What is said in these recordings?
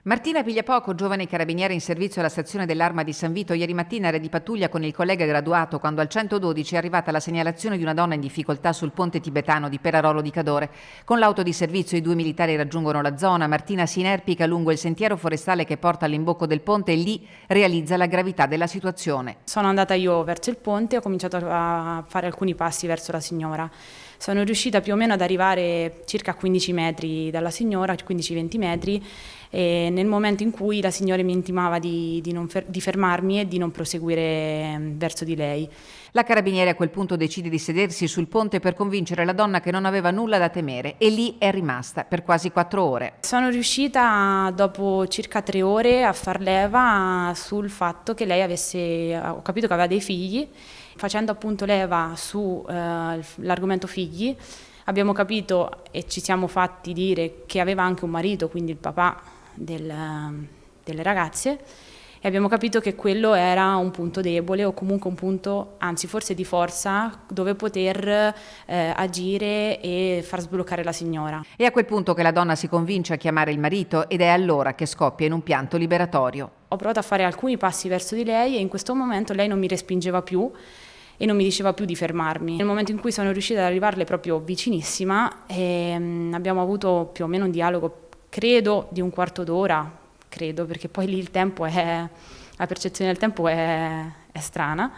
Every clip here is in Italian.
Martina Pigliapoco, giovane carabiniere in servizio alla stazione dell'Arma di San Vito, ieri mattina era di pattuglia con il collega graduato quando al 112 è arrivata la segnalazione di una donna in difficoltà sul ponte tibetano di Perarolo di Cadore. Con l'auto di servizio i due militari raggiungono la zona. Martina si inerpica lungo il sentiero forestale che porta all'imbocco del ponte e lì realizza la gravità della situazione. Sono andata io verso il ponte e ho cominciato a fare alcuni passi verso la signora. Sono riuscita più o meno ad arrivare circa a 15 metri dalla signora, 15-20 metri, e nel momento in cui la signora mi intimava di fermarmi e di non proseguire verso di lei. La carabiniere a quel punto decide di sedersi sul ponte per convincere la donna che non aveva nulla da temere e lì è rimasta per quasi 4 ore. Sono riuscita dopo circa 3 ore a far leva sul fatto che lei ho capito che aveva dei figli. Facendo appunto leva sull'argomento figli, abbiamo capito e ci siamo fatti dire che aveva anche un marito, quindi il papà delle ragazze, e abbiamo capito che quello era un punto debole o comunque un punto, anzi forse di forza, dove poter agire e far sbloccare la signora. È a quel punto che la donna si convince a chiamare il marito ed è allora che scoppia in un pianto liberatorio. Ho provato a fare alcuni passi verso di lei e in questo momento lei non mi respingeva più e non mi diceva più di fermarmi. Nel momento in cui sono riuscita ad arrivarle proprio vicinissima, abbiamo avuto più o meno un dialogo, credo, di un quarto d'ora, perché poi lì la percezione del tempo è strana.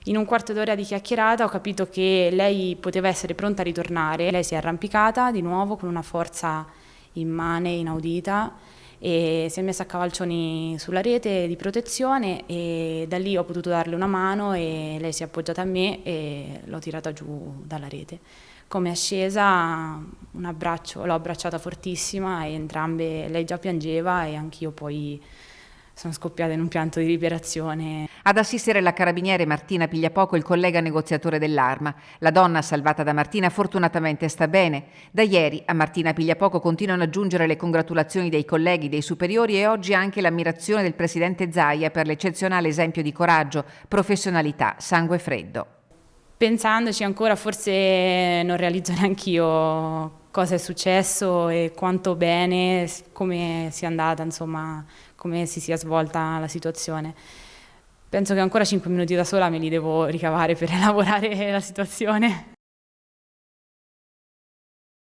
In un quarto d'ora di chiacchierata ho capito che lei poteva essere pronta a ritornare. Lei si è arrampicata di nuovo con una forza immane, inaudita, e si è messa a cavalcioni sulla rete di protezione e da lì ho potuto darle una mano e lei si è appoggiata a me e l'ho tirata giù dalla rete. Come è scesa, l'ho abbracciata fortissima e entrambe, lei già piangeva e anch'io poi sono scoppiata in un pianto di liberazione. Ad assistere la carabiniere Martina Pigliapoco, il collega negoziatore dell'Arma. La donna salvata da Martina fortunatamente sta bene. Da ieri a Martina Pigliapoco continuano a giungere le congratulazioni dei colleghi, dei superiori e oggi anche l'ammirazione del presidente Zaia per l'eccezionale esempio di coraggio, professionalità, sangue freddo. Pensandoci ancora forse non realizzo neanch'io cosa è successo e quanto bene, come sia andata, insomma, come si sia svolta la situazione. Penso che ancora 5 minuti da sola me li devo ricavare per elaborare la situazione.